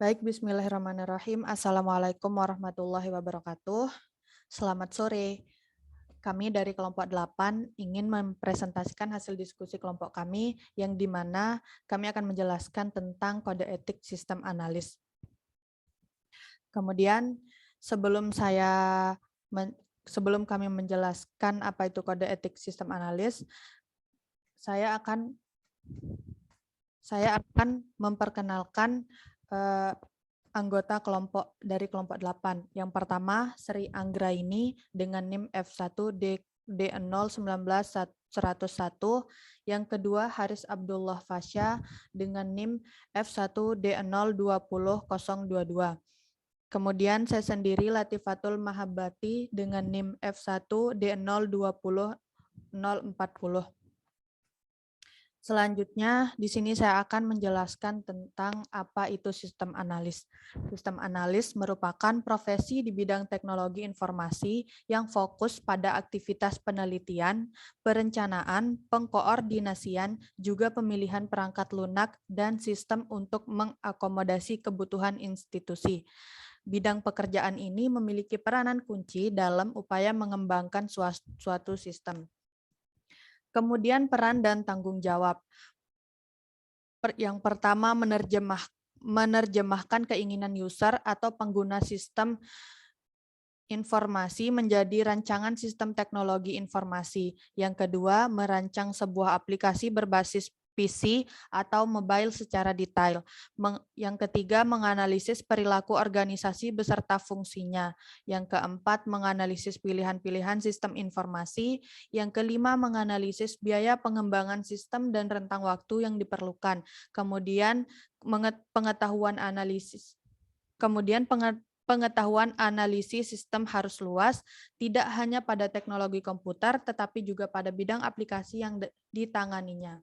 Baik, bismillahirrahmanirrahim. Assalamualaikum warahmatullahi wabarakatuh. Selamat sore. Kami dari kelompok 8 ingin mempresentasikan hasil diskusi kelompok kami yang di mana kami akan menjelaskan tentang kode etik sistem analis. Kemudian sebelum kami menjelaskan apa itu kode etik sistem analis, saya akan memperkenalkan anggota kelompok dari kelompok 8. Yang pertama, Sri Anggraini dengan NIM F1D0191101. Yang kedua, Haris Abdullah Fasya dengan NIM F1D0200022. Kemudian saya sendiri Latifatul Mahabbati dengan NIM F1D020040. Selanjutnya, di sini saya akan menjelaskan tentang apa itu sistem analis. Sistem analis merupakan profesi di bidang teknologi informasi yang fokus pada aktivitas penelitian, perencanaan, pengkoordinasian, juga pemilihan perangkat lunak dan sistem untuk mengakomodasi kebutuhan institusi. Bidang pekerjaan ini memiliki peranan kunci dalam upaya mengembangkan suatu sistem. Kemudian peran dan tanggung jawab. Yang pertama, menerjemahkan keinginan user atau pengguna sistem informasi menjadi rancangan sistem teknologi informasi. Yang kedua, merancang sebuah aplikasi berbasis PC atau mobile secara detail. Yang ketiga, menganalisis perilaku organisasi beserta fungsinya. Yang keempat, menganalisis pilihan-pilihan sistem informasi. Yang kelima, menganalisis biaya pengembangan sistem dan rentang waktu yang diperlukan. Kemudian pengetahuan analisis sistem harus luas, tidak hanya pada teknologi komputer, tetapi juga pada bidang aplikasi yang ditanganinya.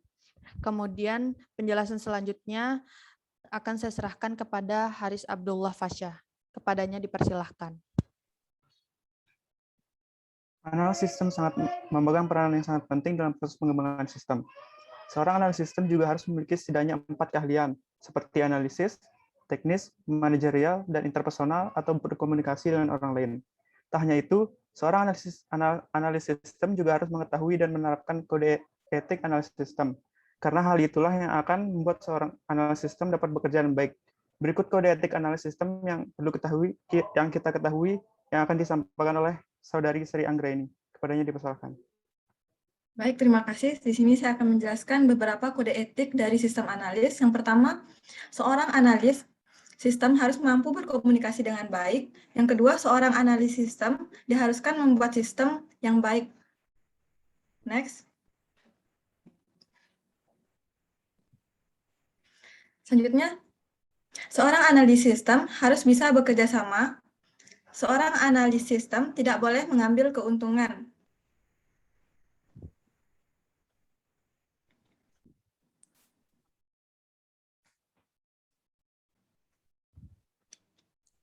Kemudian penjelasan selanjutnya akan saya serahkan kepada Haris Abdullah Fasya. Kepadanya dipersilahkan. Analisis sistem sangat memegang peranan yang sangat penting dalam proses pengembangan sistem. Seorang analis sistem juga harus memiliki setidaknya 4 keahlian, seperti analisis, teknis, manajerial, dan interpersonal atau berkomunikasi dengan orang lain. Tak hanya itu, seorang analis sistem juga harus mengetahui dan menerapkan kode etik analisis sistem. Karena hal itulah yang akan membuat seorang analis sistem dapat bekerja dengan baik. Berikut kode etik analis sistem yang kita ketahui yang akan disampaikan oleh Saudari Sri Anggraini. Kepadanya dipersilakan. Baik, terima kasih. Di sini saya akan menjelaskan beberapa kode etik dari sistem analis. Yang pertama, seorang analis sistem harus mampu berkomunikasi dengan baik. Yang kedua, seorang analis sistem diharuskan membuat sistem yang baik. Next. Selanjutnya, seorang analis sistem harus bisa bekerja sama. Seorang analis sistem tidak boleh mengambil keuntungan.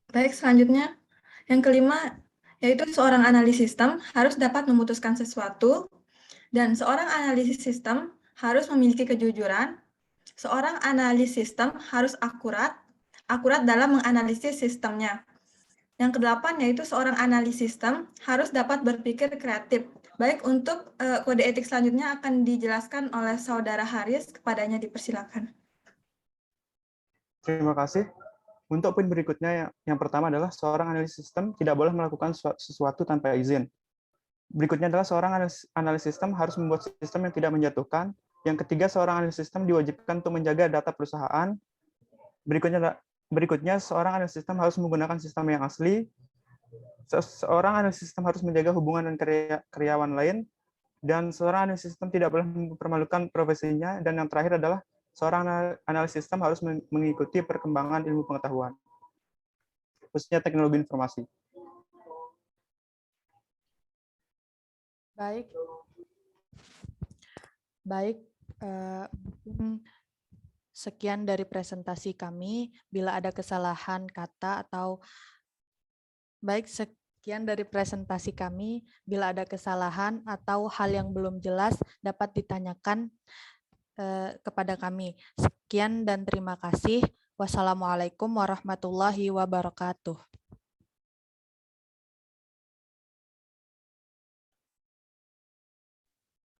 Baik, selanjutnya yang kelima, yaitu seorang analis sistem harus dapat memutuskan sesuatu, dan seorang analisis sistem harus memiliki kejujuran. Seorang analis sistem harus akurat dalam menganalisis sistemnya. Yang kedelapan, yaitu seorang analis sistem harus dapat berpikir kreatif. Baik, untuk kode etik selanjutnya akan dijelaskan oleh Saudara Haris, kepadanya dipersilakan. Terima kasih. Untuk poin berikutnya, yang pertama adalah seorang analis sistem tidak boleh melakukan sesuatu tanpa izin. Berikutnya adalah seorang analis sistem harus membuat sistem yang tidak menjatuhkan. Yang ketiga, seorang analis sistem diwajibkan untuk menjaga data perusahaan. Berikutnya, seorang analis sistem harus menggunakan sistem yang asli. Seorang analis sistem harus menjaga hubungan dengan karyawan lain. Dan seorang analis sistem tidak boleh mempermalukan profesinya. Dan yang terakhir adalah seorang analis sistem harus mengikuti perkembangan ilmu pengetahuan, khususnya teknologi informasi. Baik. Sekian dari presentasi kami. Bila ada kesalahan kata atau sekian dari presentasi kami. Bila ada kesalahan atau hal yang belum jelas dapat ditanyakan kepada kami. Sekian dan terima kasih. Wassalamualaikum warahmatullahi wabarakatuh.